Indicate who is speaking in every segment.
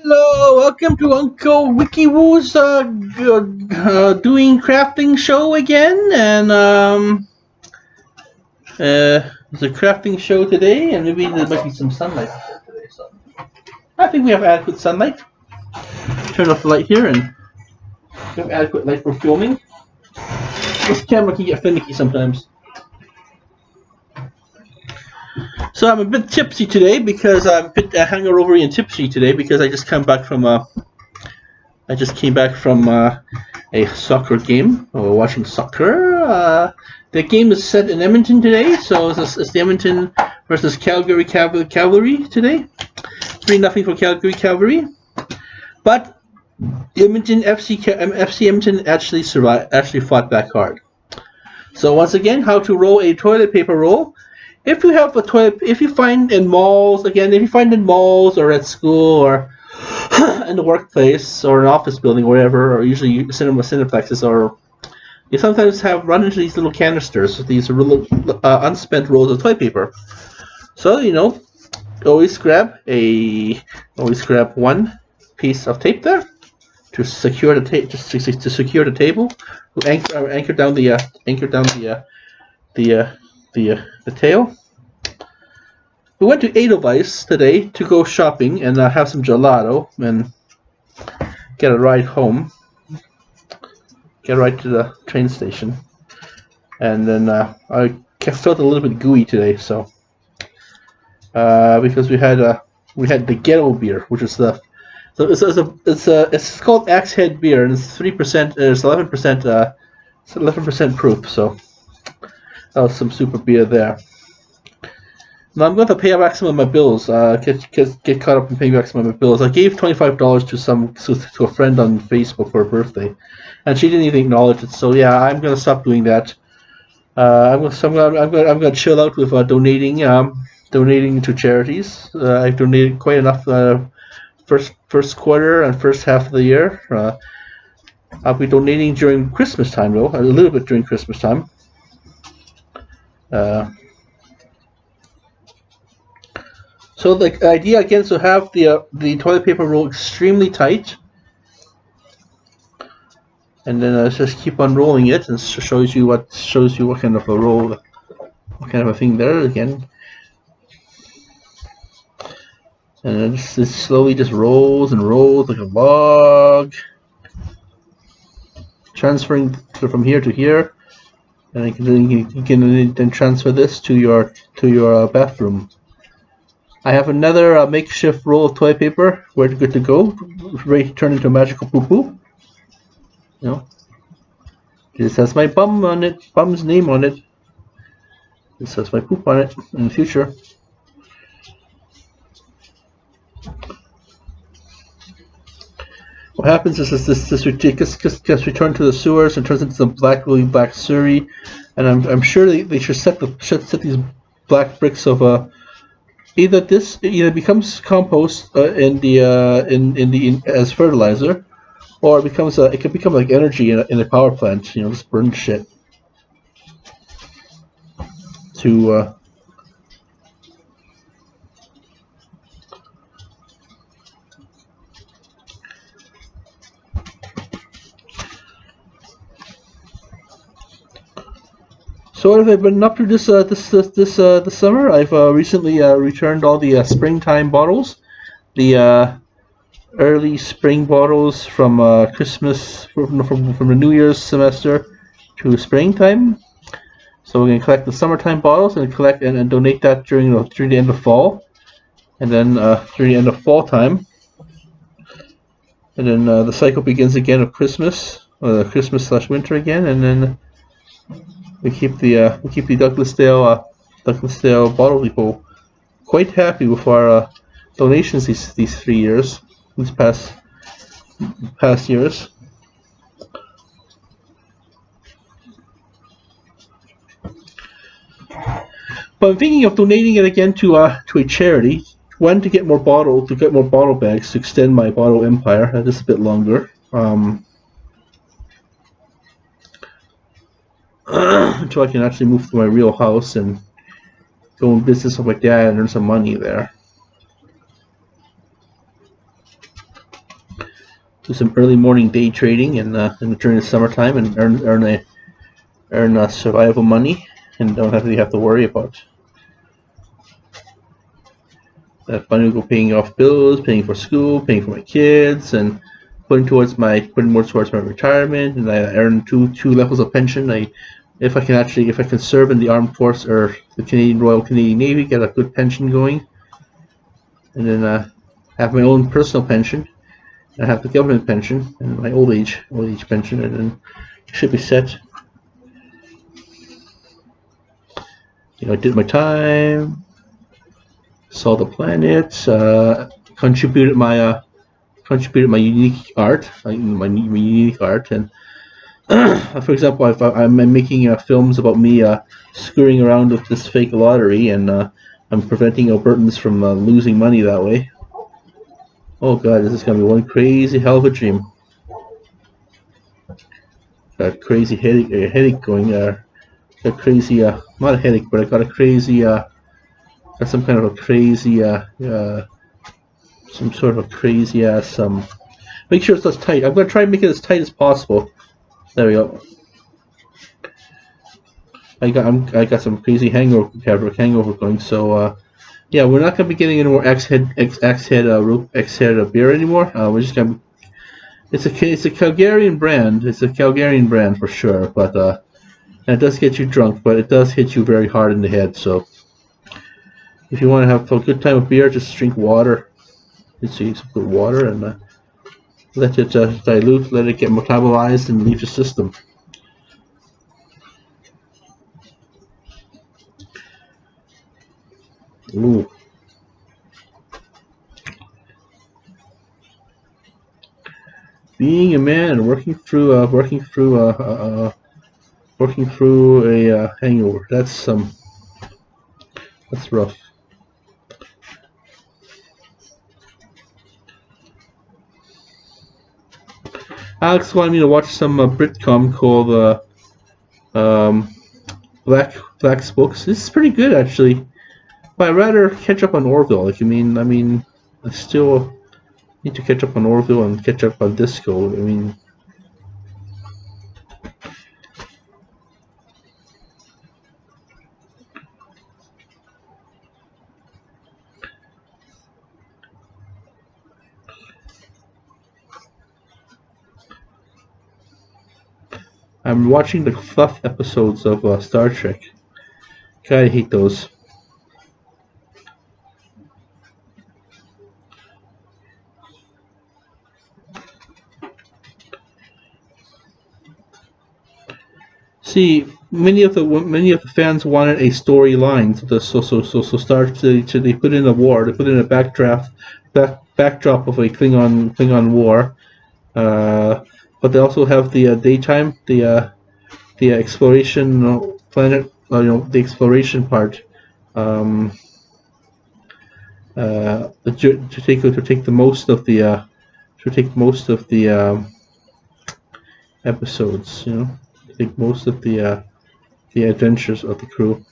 Speaker 1: Hello, welcome to Uncle Wiki Woo's doing crafting show again, and it's a crafting show today, and maybe there might be some sunlight today. So I think we have adequate sunlight. Turn off the light here, and we have adequate light for filming. This camera can get finicky sometimes. So I'm a bit tipsy today because I'm a bit hangover and tipsy today because I just came back from a soccer game. We're watching soccer. The game is set in Edmonton today, so it's the Edmonton versus Calgary Cavalry today. 3-0 for Calgary Cavalry. But Edmonton FC Edmonton actually fought back hard. So once again, how to roll a toilet paper roll. If you find in malls or at school or in the workplace or an office building or wherever, or usually cineplexes, or you sometimes run into these little canisters with these unspent rolls of toilet paper. So always grab one piece of tape there to secure the tape, to secure the table. Anchor down the tail. We went to Edelweiss today to go shopping and have some gelato and get a ride home. Get right to the train station, and then I felt a little bit gooey today. So because we had the ghetto beer, which is it's called Axe Head beer, and it's 3%. It's 11% proof. So that was some super beer there. Now I'm going to pay back some of my bills. Get caught up in paying back some of my bills. I gave $25 to a friend on Facebook for her birthday, and she didn't even acknowledge it. So yeah, I'm going to stop doing that. I'm going to chill out with donating to charities. I've donated quite enough first quarter and first half of the year. I'll be donating during Christmas time though, a little bit during Christmas time. So the idea again is to have the toilet paper roll extremely tight, and then just keep on rolling it, and shows you what kind of a roll, what kind of a thing there again, and then it slowly just rolls and rolls like a log, transferring from here to here, and you can then transfer this to your bathroom. I have another makeshift roll of toilet paper. We're good to go. Ready to turn into a magical poo-poo. This has my bum's name on it. This has my poop on it in the future. What happens is this gets returned to the sewers and turns into some really black surrey, and I'm sure they should set these black bricks of either becomes compost as fertilizer, or it can become like energy in a power plant. Just burn shit to So what have I been up to this summer? I've recently returned all the springtime bottles, the early spring bottles from Christmas, from the New Year's semester to springtime. So we're gonna collect the summertime bottles and collect and donate that during the end of fall, and then during the end of fall time, and then the cycle begins again of Christmas / winter again, and then we keep the Douglasdale Bottle Depot quite happy with our donations these 3 years, these past years. But I'm thinking of donating it again to a charity. One, to get more bottle bags to extend my bottle empire just a bit longer. Until I can actually move to my real house and go in business with my dad and earn some money there. do some early morning day trading during the summertime and earn survival money, and don't really have to worry about that money will go paying off bills, paying for school, paying for my kids, and putting more towards my retirement. And I earn two levels of pension. If I can serve in the armed force or the Royal Canadian Navy, get a good pension going, and then have my own personal pension. I have the government pension and my old age pension, and then it should be set. I did my time, saw the planet, contributed my unique art, my unique art, and for example, if I'm making films about me screwing around with this fake lottery, and I'm preventing Albertans from losing money that way. Oh god, this is gonna be one crazy hell of a dream. Got a crazy headache going. Got a crazy, not a headache, but I got a crazy, got some kind of a crazy, some sort of a crazy ass, make sure it's as tight. I'm gonna try and make it as tight as possible. There we go. I got some crazy hangover going. So yeah, we're not gonna be getting any more X head beer anymore. We're just gonna. It's a Calgarian brand. It's a Calgarian brand for sure, but and it does get you drunk, but it does hit you very hard in the head. So if you want to have a good time with beer, just drink water. Let's see, some good water, and let it dilute, let it get metabolized, and leave the system. Ooh. Being a man and working through a hangover. That's rough. Alex wanted me to watch some Britcom called Black's Books. This is pretty good actually. But I'd rather catch up on Orville. I still need to catch up on Orville and catch up on Disco. I'm watching the fluff episodes of Star Trek. God, I hate those. See, many of the fans wanted a storyline, so they put in a war, they put in a backdrop of a Klingon war, but they also have the daytime, the exploration planet, the exploration part, to take most of the episodes, take most of the adventures of the crew.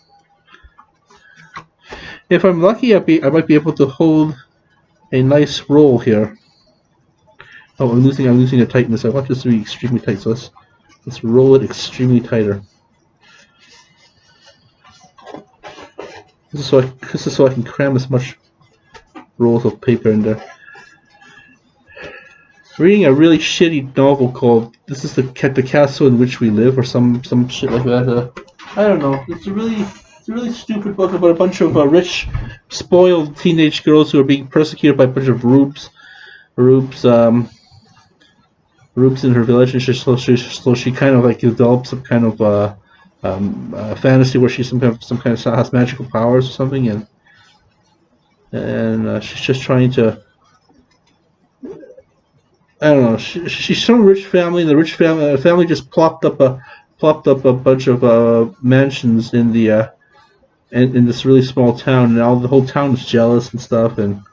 Speaker 1: If I'm lucky, I might be able to hold a nice roll here. Oh, I'm losing the tightness. I want this to be extremely tight, so let's roll it extremely tighter. This is so I can cram as much rolls of paper in there. Reading a really shitty novel called "This is the Castle in Which We Live" or some shit like that. I don't know. It's a really stupid book about a bunch of rich, spoiled teenage girls who are being persecuted by a bunch of rubes in her village, and so she kind of like develops some kind of fantasy where she some kind of has magical powers or something, and she's just trying to. I don't know. She's from a rich family, and the family just plopped up a bunch of mansions in the in this really small town, and now the whole town is jealous and stuff, and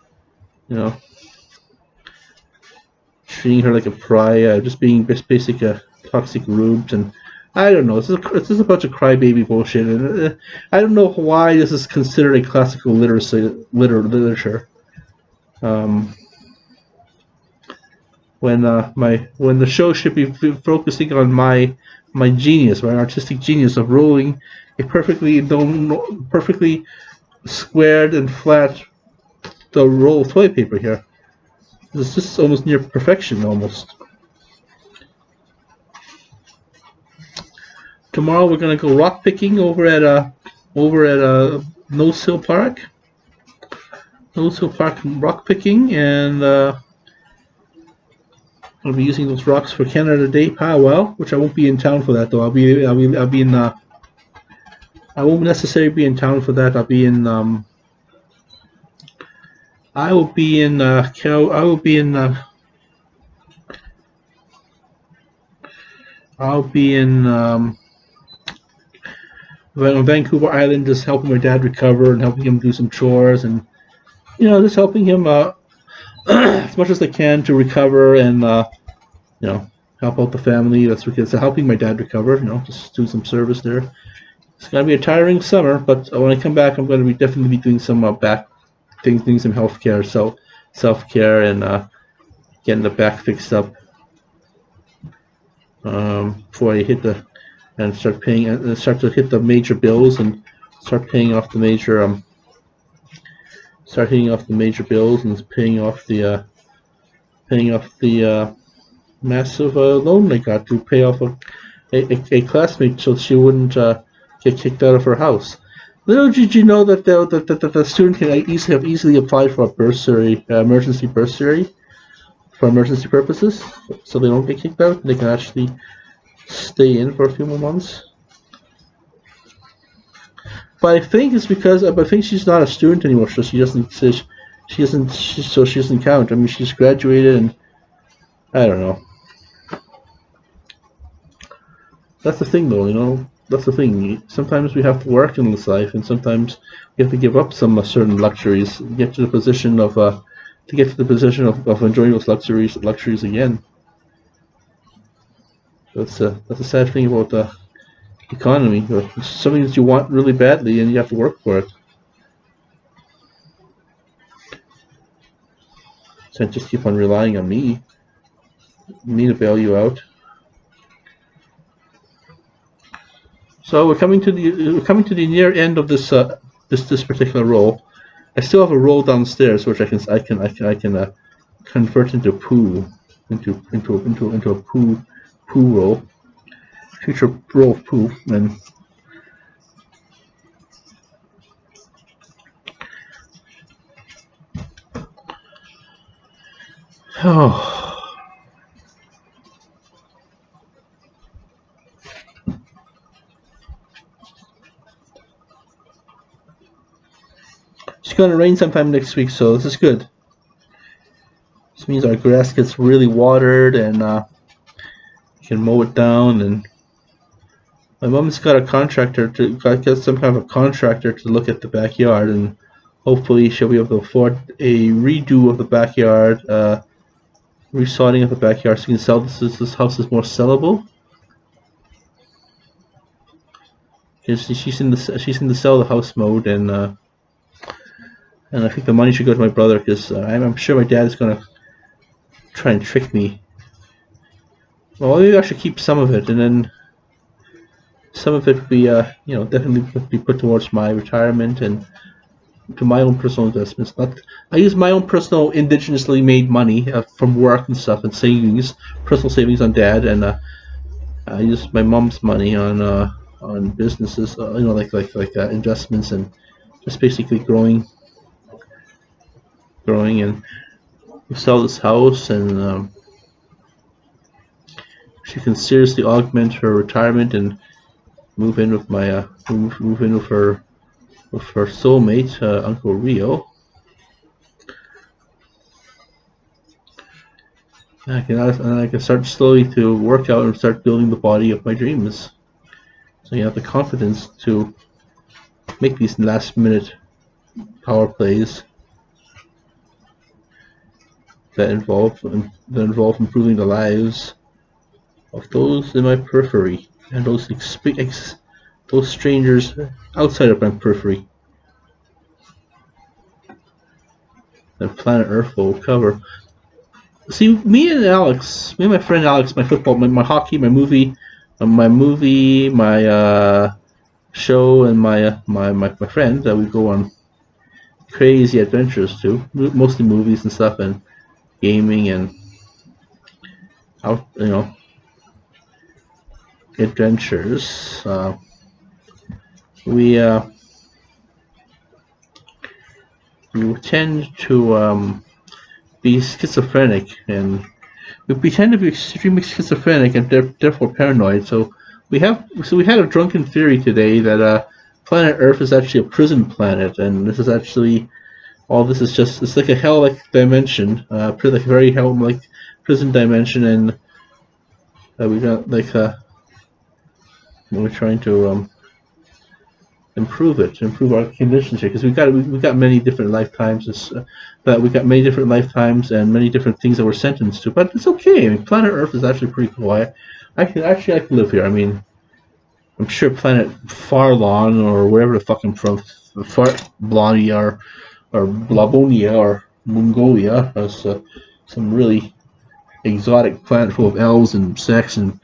Speaker 1: treating her like a pariah, just being basic toxic rubes, and I don't know. It's just a bunch of crybaby bullshit, and I don't know why this is considered a classical literature. when when the show should be focusing on my genius, my artistic genius of rolling a perfectly squared and flat the roll of toilet paper here. It's just almost near perfection, almost. Tomorrow we're gonna go rock picking over at Nose Hill Park. Nose Hill Park rock picking, and I'll be using those rocks for Canada Day powwow, which I won't be in town for that though. I'll be in. I won't necessarily be in town for that. I'll be in. I will be in. I'll be in. On Vancouver Island, just helping my dad recover and helping him do some chores, and just helping him as much as I can to recover and help out the family. That's because helping my dad recover. Just do some service there. It's gonna be a tiring summer, but when I come back, I'm going to definitely be doing some back things, doing some healthcare, self-care, and getting the back fixed up before I hit start to hit the major bills and start paying off the major bills and paying off the massive loan I got to pay off a classmate so she wouldn't get kicked out of her house. Little did you know that the student can easily apply for a bursary, emergency bursary, for emergency purposes, so they don't get kicked out. They can actually stay in for a few more months. But I think it's because I think she's not a student anymore, so she doesn't count. I mean, she's graduated, and I don't know. That's the thing, though. That's the thing. Sometimes we have to work in this life, and sometimes we have to give up some certain luxuries to get to the position of enjoying those luxuries again. That's a sad thing about the economy. It's something that you want really badly, and you have to work for it. So I just keep on relying on me to bail you out. So we're coming to the near end of this this particular roll. I still have a roll downstairs, which I can convert into poo, into a poo roll, future roll of poo, and oh. It's going to rain sometime next week, so this is good. This means our grass gets really watered, and you can mow it down. And my mom's got some kind of a contractor to look at the backyard, and hopefully she'll be able to afford a redo of the backyard, resodding of the backyard, so you can sell this house is more sellable. She's in the sell the house mode, and I think the money should go to my brother, because I'm sure my dad is going to try and trick me. Well, maybe I should keep some of it, and then some of it be, definitely be put towards my retirement and to my own personal investments. I use my own personal indigenously made money from work and stuff, and personal savings on Dad, and I use my mom's money on businesses, like investments, and just basically growing, and sell this house, and she can seriously augment her retirement and move in with my move in with her soulmate, Uncle Rio. And I can start slowly to work out and start building the body of my dreams. So you have the confidence to make these last-minute power plays that involve improving the lives of those in my periphery and those strangers outside of my periphery that planet Earth will cover. See, me and my friend Alex, my football, my hockey, my movie, my show, and my friend that we go on crazy adventures to, mostly movies and stuff, and gaming and out, adventures. We tend to be schizophrenic, and we tend to be extremely schizophrenic and therefore paranoid. So we had a drunken theory today that planet Earth is actually a prison planet, and this is actually this is just, it's like a hell-like dimension, like a very hell-like prison dimension, and we got like we're trying to improve our conditions here, because we got many different lifetimes. We got many different lifetimes and many different things that we're sentenced to. But it's okay. I mean, planet Earth is actually pretty cool. I can live here. I mean, I'm sure planet Farlon or wherever the fuck I'm from, Blania or Blabonia or Mongolia, has some really exotic planet full of elves and sex and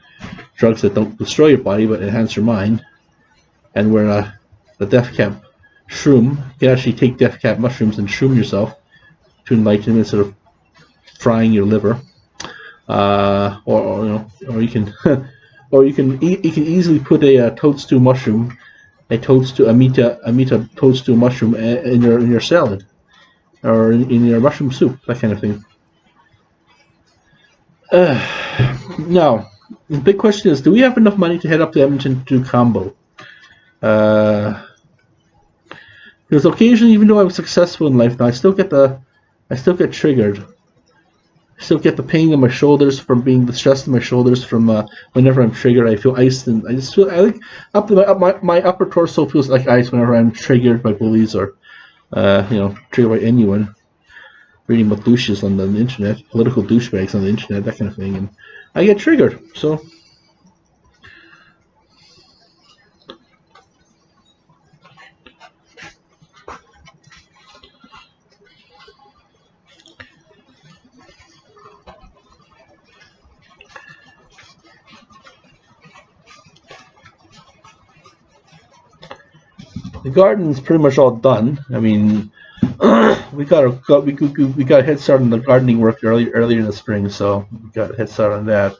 Speaker 1: drugs that don't destroy your body but enhance your mind. And where the Death Cap shroom, you can actually take Death Cap mushrooms and shroom yourself to enlighten instead of frying your liver. Or you can or you can easily put a toadstool mushroom, a Amita toadstool mushroom in your salad, or in your mushroom soup, that kind of thing. Now, the big question is, do we have enough money to head up to Edmonton to do combo? Because occasionally, even though I'm successful in life now, I still get triggered. I still get the pain in my shoulders from being the stress in my shoulders from whenever I'm triggered. I feel iced, and I just feel my upper torso feels like ice whenever I'm triggered by bullies or triggered by anyone. Reading about douches on the internet, political douchebags on the internet, that kind of thing, and I get triggered. So. The garden's pretty much all done. I mean, we got a head start on the gardening work earlier in the spring, so we got a head start on that.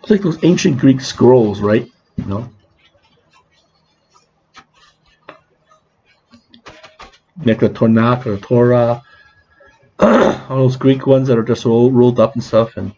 Speaker 1: It's like those ancient Greek scrolls, right? Like the Tanakh or Torah, all those Greek ones that are just rolled up and stuff, and.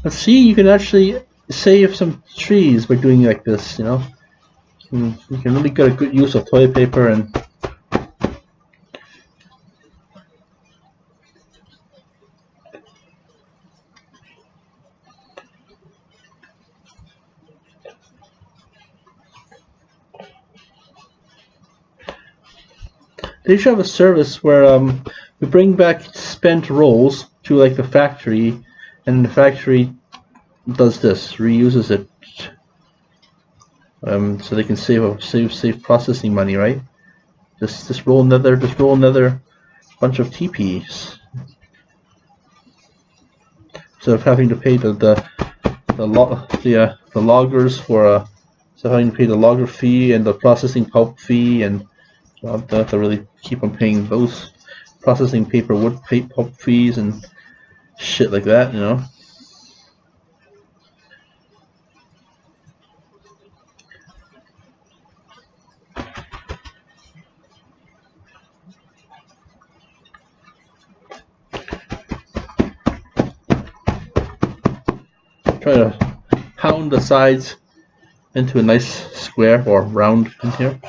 Speaker 1: Let's see, you can actually save some trees by doing like this, You can really get a good use of toilet paper and. They should have a service where we bring back spent rolls to like the factory, and the factory does this, reuses it, so they can save processing money, right? Just roll another bunch of TPs instead of having to pay the loggers for so having to pay the logger fee and the processing pulp fee, and you have to really keep on paying those processing paper, wood, pulp fees, and shit like that, you know. Try to pound the sides into a nice square or round in here.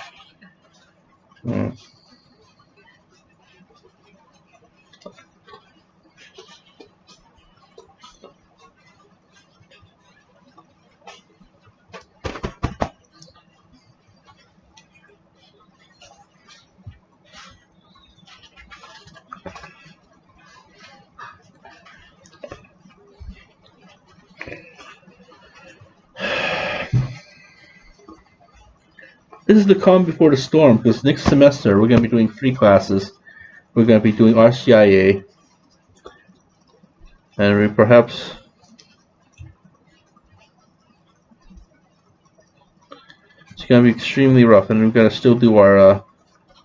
Speaker 1: This is the calm before the storm, because next semester we're going to be doing 3 classes. We're going to be doing RCIA, and we perhaps it's going to be extremely rough, and we've got to still do our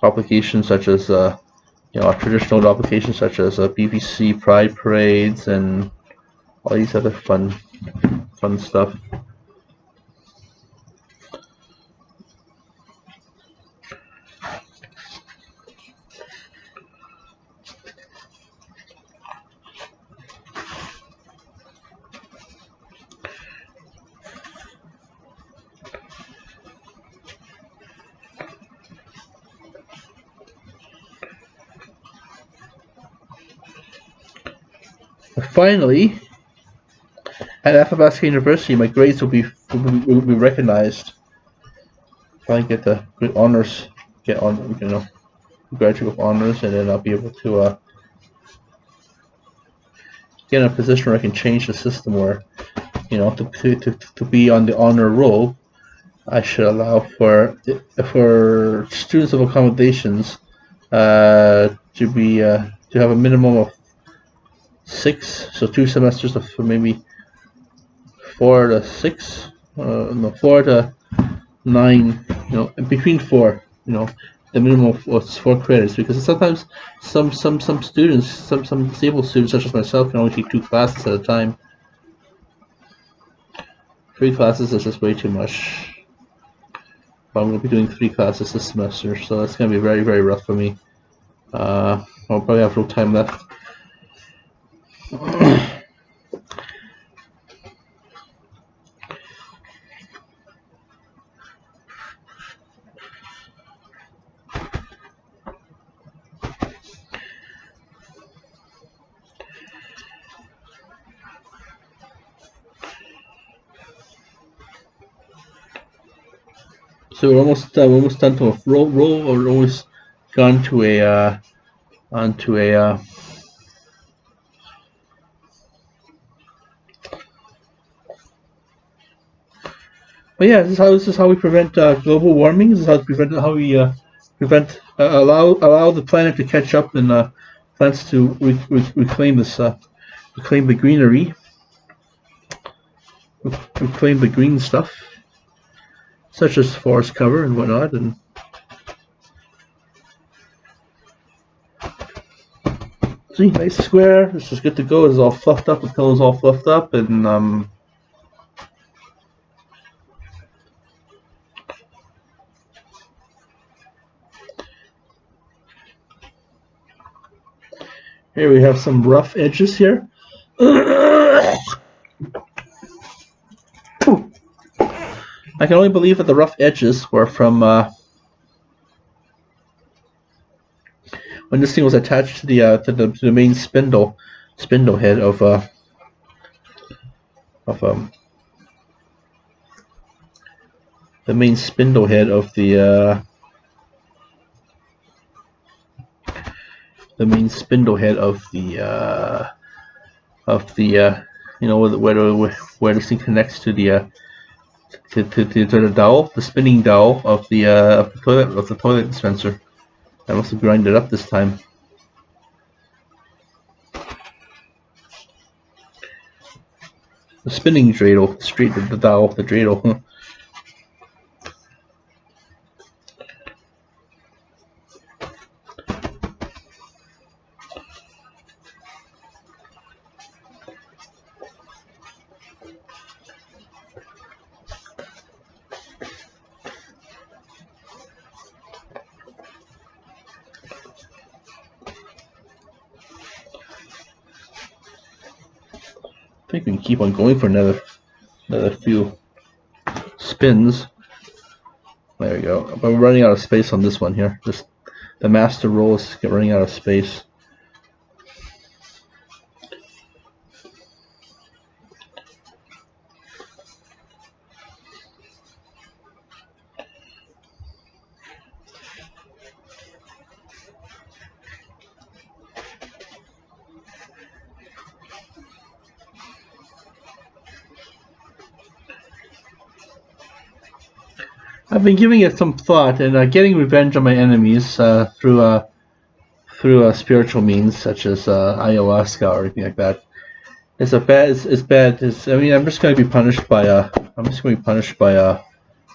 Speaker 1: applications such as our traditional applications such as BBC Pride parades and all these other fun stuff. Finally, at Athabasca University, my grades will be recognized. If I get the good honors, graduate with honors, and then I'll be able to get in a position where I can change the system where, to be on the honor roll, I should allow for students of accommodations to have a minimum of 6, so 2 semesters of maybe 4 to 6, 4 to 9, between 4, the minimum was 4 credits, because sometimes some students, some disabled students such as myself, can only take 2 classes at a time. 3 classes is just way too much. But I'm going to be doing 3 classes this semester, so that's going to be very, very rough for me. I'll probably have no time left. So we're almost done to a roll, or we're almost gone to onto a but yeah, this is how we prevent global warming. This is how we allow the planet to catch up, and plants to reclaim the greenery, reclaim the green stuff, such as forest cover and whatnot. And see, nice square. This is good to go. It's all fluffed up. The pillow's all fluffed up, and here we have some rough edges here. I can only believe that the rough edges were from when this thing was attached to the main spindle head of the main spindle head of the main spindle head of the where this thing connects to the to the dowel, the spinning dowel of the toilet dispenser. I must have grinded it up this time. The spinning dreidel, the dowel, the dreidel. Huh? think we can keep on going for another few spins. There we go. But we're running out of space on this one here. The master roll is running out of space. I've been giving it some thought and getting revenge on my enemies through spiritual means such as ayahuasca or anything like that. It's bad. I mean, I'm just going to be punished by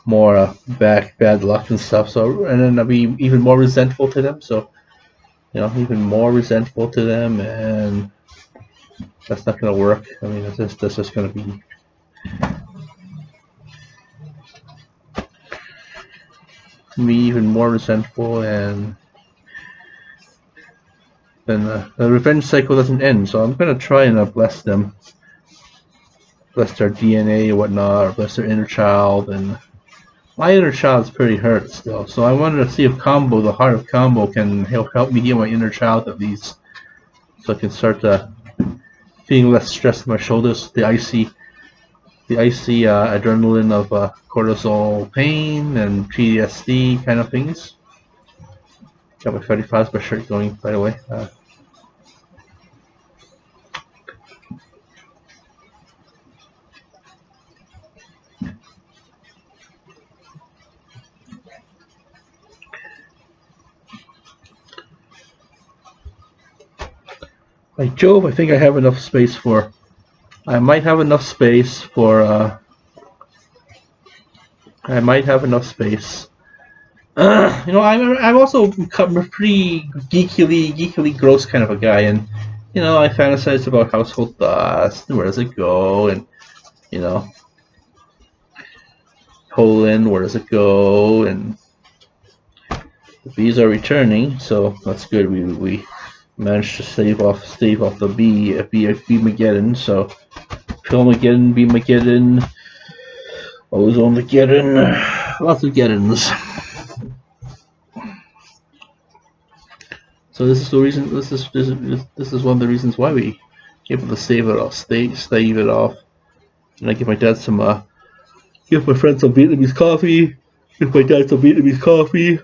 Speaker 1: more bad luck and stuff. So, and then I'll be even more resentful to them. So, even more resentful to them, and that's not going to work. I mean, that's just going to be. Me even more resentful, and then the revenge cycle doesn't end. So I'm gonna try and bless them, bless their DNA or whatnot, or bless their inner child. And my inner child's pretty hurt still, so I wanted to see if Combo, the heart of Combo, can help me heal my inner child at least, so I can start feeling less stress on my shoulders. The icy adrenaline of cortisol pain and PTSD kind of things. Got my 35 by shirt going, by the way. Like Jove, I think I have enough space for. I might have enough space for. I might have enough space. I'm also a pretty geekily gross kind of a guy, and I fantasize about household dust. Where does it go? And Poland, where does it go? And the bees are returning, so that's good. We managed to stave off the Bee-Mageddon. So Pill-Mageddon, Bee-Mageddon, Ozone-Mageddon, lots of Geddons. So this is the reason. This is one of the reasons why we able to stave it off. And I give my dad some. Give my friend some Vietnamese coffee. Give my dad some Vietnamese coffee.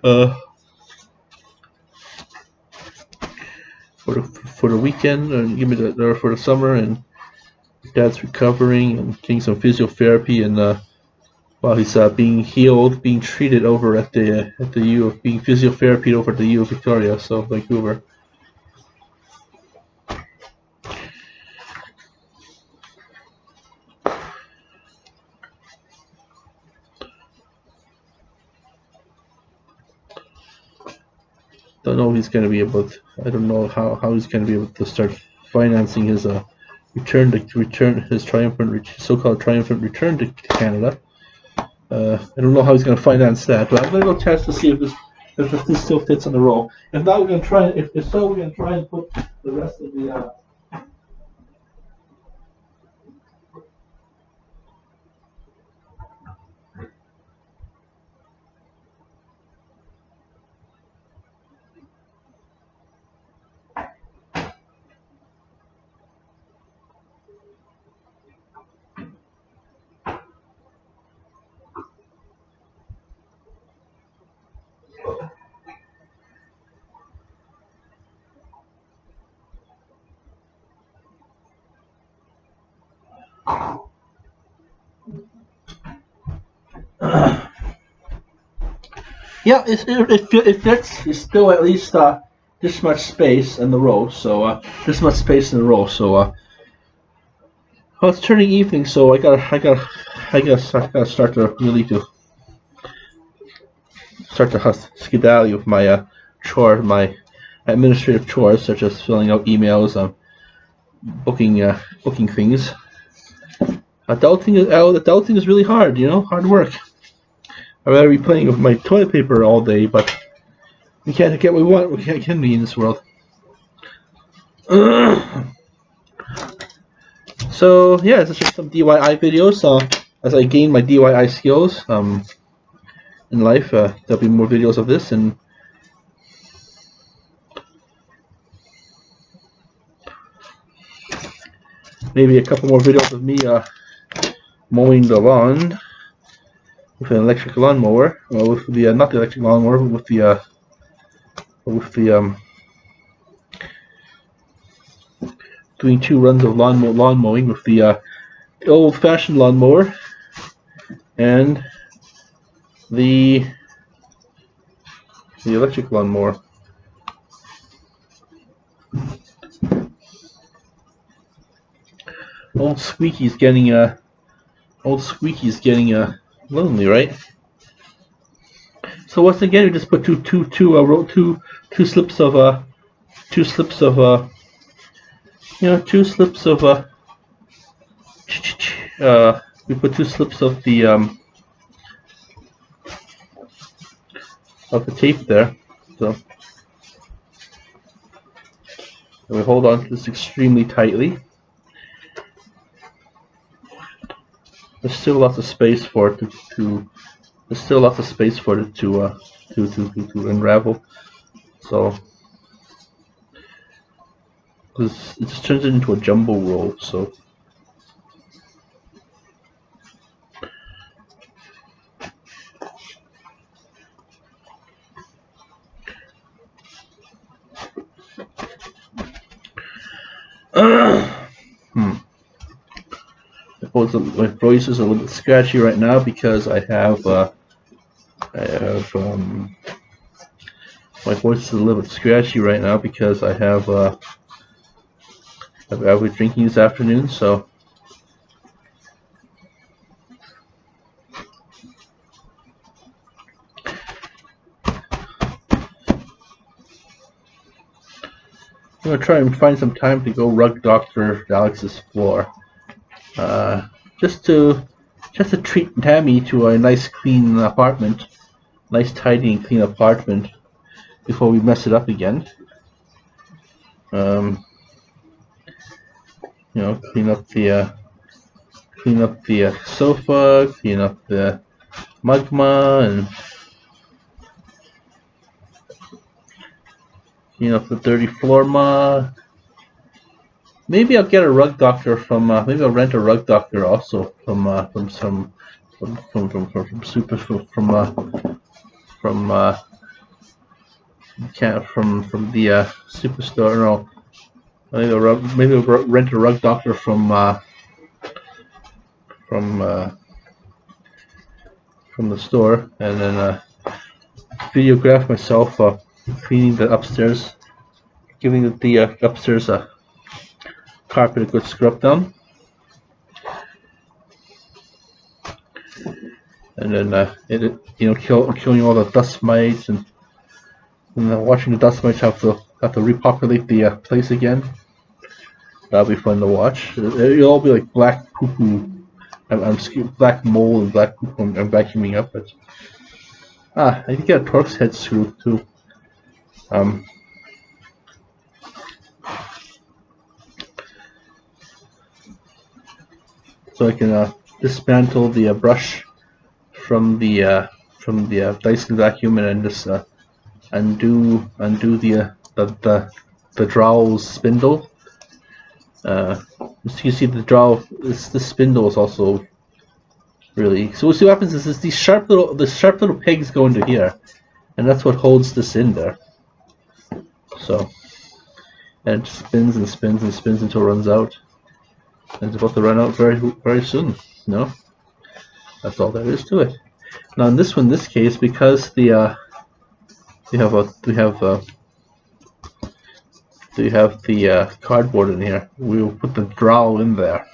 Speaker 1: For the weekend, and give me for the summer. And dad's recovering and getting some physiotherapy, and while he's being healed, being treated over at the U of being physiotherapied over at the U of Victoria, so Vancouver. Don't know if he's going to be able to. I don't know how he's going to be able to start financing his so-called triumphant return to Canada. I don't know how he's going to finance that, but I'm going to go test to see if this still fits on the roll. If not, we're going to try. If so, we're going to try and put the rest of the. Yeah, it fits. It's still at least this much space in the row. So this much space in the row. So well, it's turning evening, so I gotta start to skedaddle with my chore, my administrative chores, such as filling out emails, booking things. Adulting is really hard, hard work. I'd rather be playing with my toilet paper all day, but we can't get what we want. We can't be in this world. So yeah, it's just some DIY videos. As I gain my DIY skills in life, there'll be more videos of this, and maybe a couple more videos of me mowing the lawn with an electric lawnmower, or with the not the electric lawnmower, but with the doing 2 runs of lawn mowing with the old-fashioned lawnmower and the electric lawnmower. Old Squeaky's getting lonely, right? So once again, we just put two slips of we put 2 slips of the tape there. So we hold on to this extremely tightly. There's still lots of space for it to unravel. So because it just turns it into a jumbo roll. So my voice is a little bit scratchy right now because my voice is a little bit scratchy right now because I have I've been drinking this afternoon, so I'm gonna try and find some time to go rug doctor Alex's floor, just to treat Tammy to a nice clean apartment, nice tidy and clean apartment before we mess it up again. You know, clean up the sofa, clean up the magma, and clean up the dirty floor mat. Maybe I'll get a rug doctor from. Maybe I'll rent a rug doctor also from the superstore. No, maybe I'll rent a rug doctor from the store, and then videograph myself cleaning the upstairs, giving the upstairs carpet a good scrub down, and then killing all the dust mites, and watching the dust mites have to repopulate the place again. That'll be fun to watch. It'll all be like black poo-poo. I'm black mold and black poo-poo. I'm vacuuming up it. I can get a Torx head screw too. So I can dismantle the brush from the Dyson vacuum, and then just undo the dowel's spindle. As you can see, the spindle is also really. So what happens is these sharp little pegs go into here, and that's what holds this in there. So, and it spins and spins and spins until it runs out. And it's about to run out very soon. No, that's all there is to it. Now in this case, because we have the cardboard in here, we will put the dowel in there.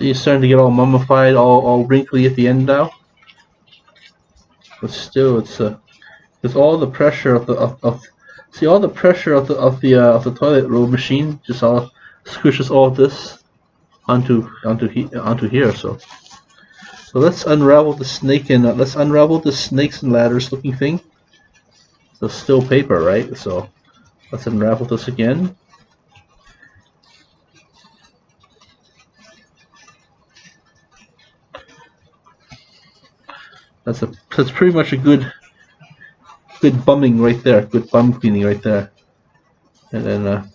Speaker 1: See, it's starting to get all mummified, all wrinkly at the end now. But still, it's all the pressure of the see, all the pressure of the toilet roll machine just all squishes all this onto here. So let's unravel the snake and let's unravel the snakes and ladders looking thing. So still paper, right? So let's unravel this again. That's pretty much a good bumming right there. Good bum cleaning right there. And then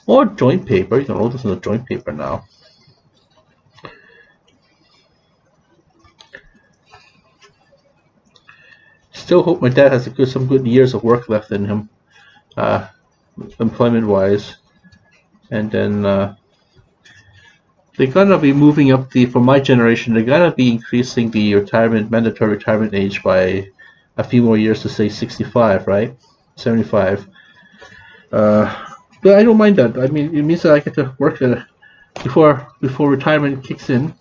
Speaker 1: more joint paper. You can roll this in the joint paper now. Still hope my dad has some good years of work left in him, employment-wise. And then they're gonna be moving up for my generation. They're gonna be increasing the mandatory retirement age by a few more years to say 65, right? 75. But I don't mind that. I mean, it means that I get to work before retirement kicks in.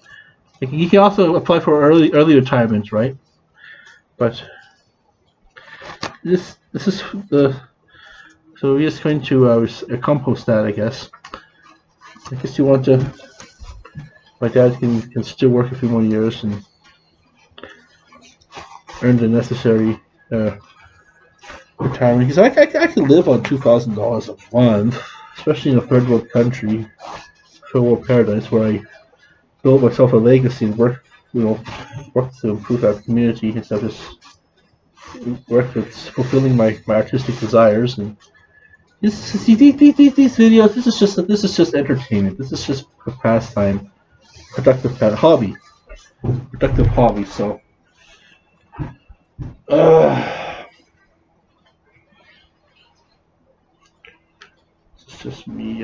Speaker 1: You can also apply for early retirement, right? But this is so we're just going to compost that, I guess. I guess you want to. My dad can still work a few more years and earn the necessary retirement. Because I can live on $2,000 a month, especially in a third world country, third world paradise, where I build myself a legacy and work to improve our community instead of just work that's fulfilling my artistic desires. And these videos, this is just entertainment. This is just a pastime, productive hobby. So, it's just me.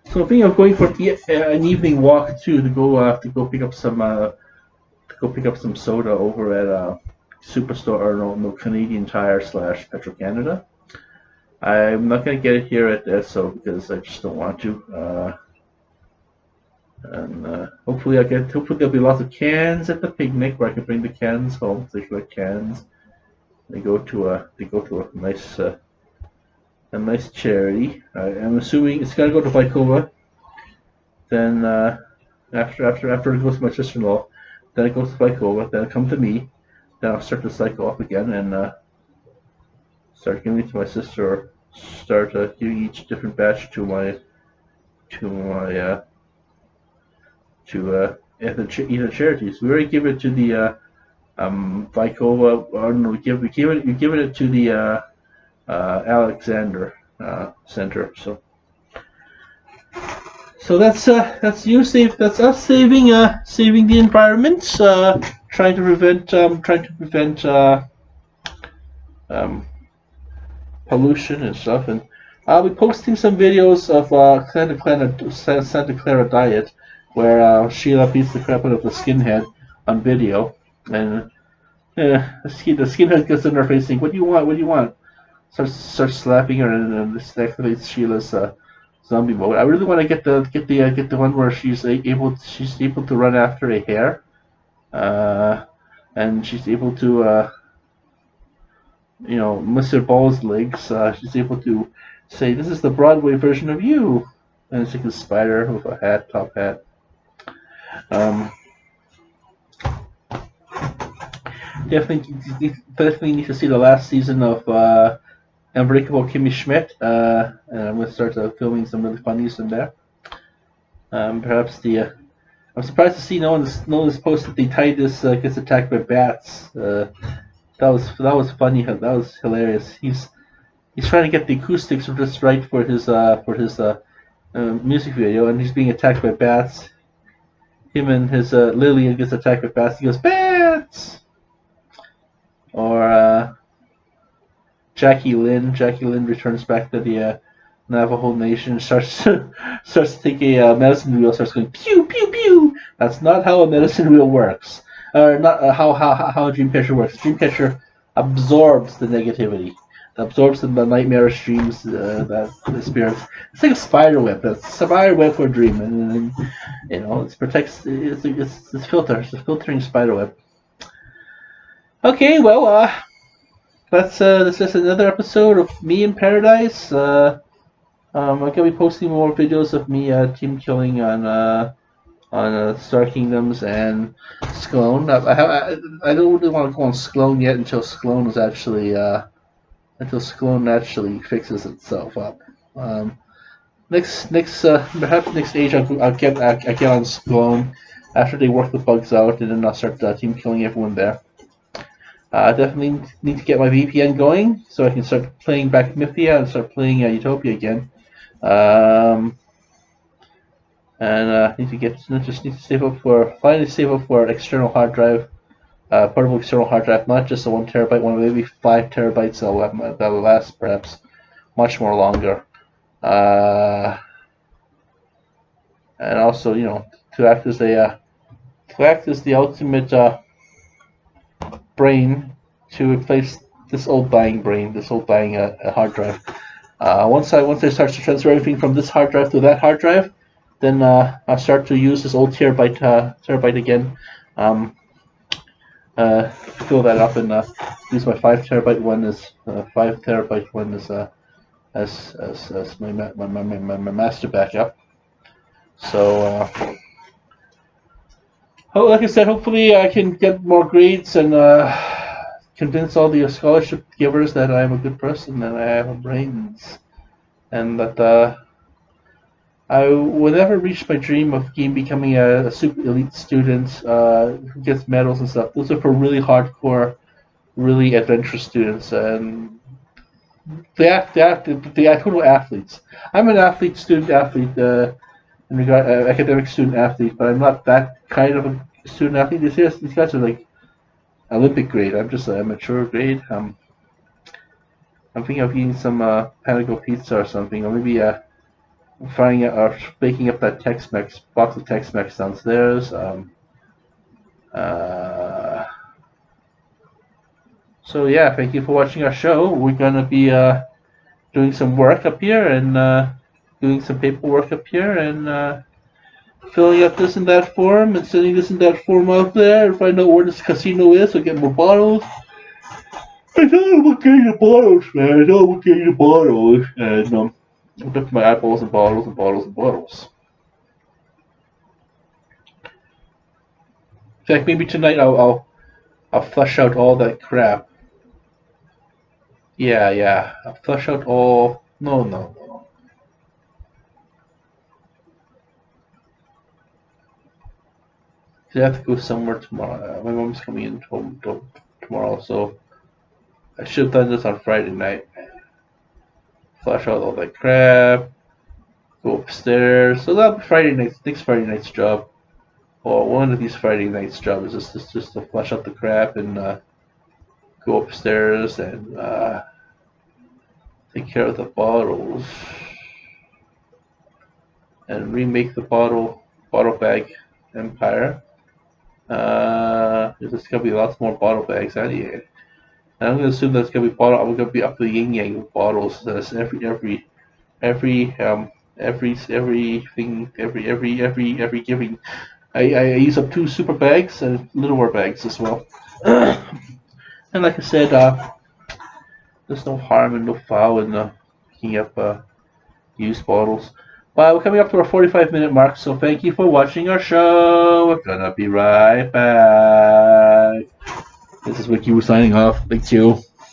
Speaker 1: So I think I'm going for an evening walk too to go pick up some soda over at Superstore or no Canadian Tire / Petro Canada. I'm not gonna get it here at Esso because I just don't want to. And hopefully there'll be lots of cans at the picnic where I can bring the cans home. They collect cans. They go to a nice charity. I'm assuming it's gonna go to Vicova. Then after it goes to my sister-in-law, then it goes to Vicova. Then it comes to me. Then I'll start the cycle up again and start giving it to my sister. Or start giving each different batch to either charities. We already give it to the Vicova. Or no, we give it to the Alexander Center. So that's us saving the environment, trying to prevent pollution and stuff. And I'll be posting some videos of Santa Clara diet, where Sheila beats the crap out of the skinhead on video, and the skinhead gets in her face saying, "What do you want? What do you want?" Starts slapping her, and this activates Sheila's zombie mode. I really want to get the one where she's able to run after a hare, and she's able to Mr. Ball's legs. She's able to say, "This is the Broadway version of you," and it's like a spider with a top hat. Definitely need to see the last season of Unbreakable Kimmy Schmidt, and I'm going to start filming some really funnies in there. Perhaps I'm surprised to see no one's posted the Titus gets attacked by bats. That was funny. That was hilarious. He's trying to get the acoustics just right for his music video, and he's being attacked by bats. Him and his Lillian gets attacked by bats. He goes, "Bats!" Or Jackie Lynn returns back to the Navajo Nation, starts to take a medicine wheel, starts going pew pew pew. That's not how a medicine wheel works. or not how a dream catcher works. Dream catcher absorbs the negativity, absorbs the nightmarish dreams that the spirits. It's like a spider web. That's a spider web for a dream, and it protects. It's filter. It's a filtering spider web. Okay, well, that's just another episode of Me in Paradise. I'm gonna be posting more videos of me team killing on Star Kingdoms and Sclone. I don't really want to go on Sclone yet until Sclone is actually fixes itself up. Perhaps next stage I'll get on Sclone after they work the bugs out, and then I'll start team killing everyone there. I definitely need to get my VPN going so I can start playing back Mythia and start playing Utopia again. And need to save up for an external hard drive, portable external hard drive, not just a 1 terabyte one, maybe 5 terabytes that will last perhaps much more longer. And also, to act as the ultimate brain to replace this old dying hard drive. Once I start to transfer everything from this hard drive to that hard drive, then I'll start to use this old terabyte again. Fill that up and use my 5 terabyte one as as my master backup. So, like I said, hopefully I can get more grades and convince all the scholarship givers that I'm a good person and I have a brains, and that I will never reach my dream of becoming a super elite student who gets medals and stuff. Those are for really hardcore, really adventurous students, and the total athletes. I'm an academic student athlete, but I'm not that kind of a student athlete. These guys are like Olympic grade. I'm just a mature grade. I'm thinking of eating some Panago pizza or something, or maybe frying it or baking up that Tex-Mex box of Tex-Mex downstairs. So yeah, thank you for watching our show. We're gonna be doing some work up here and doing some paperwork up here and filling out this and that form and sending this and that form out there and find out where this casino is so get more bottles. I know I'm getting the bottles, man. I know I'm getting the bottles. And I'll dip my eyeballs in bottles and bottles and bottles. In fact, maybe tonight I'll flush out all that crap. Yeah. I'll flush out all. No. I have to go somewhere tomorrow. My mom's coming in home tomorrow, so I should have done this on Friday night. Flush out all that crap. Go upstairs. So that'll be next Friday night's job. Or one of these Friday nights' jobs is just to flush out the crap and go upstairs and take care of the bottles and remake the bottle bag empire. There's gonna be lots more bottle bags anyway. And I'm gonna assume that's gonna be I'm gonna be up to the yin yang with bottles. That's every giving. I use up 2 super bags and littler bags as well. And like I said, there's no harm and no foul in picking up used bottles. But we're coming up to our 45-minute mark, so thank you for watching our show. We're gonna be right back. This is Wiki signing off. Thank you.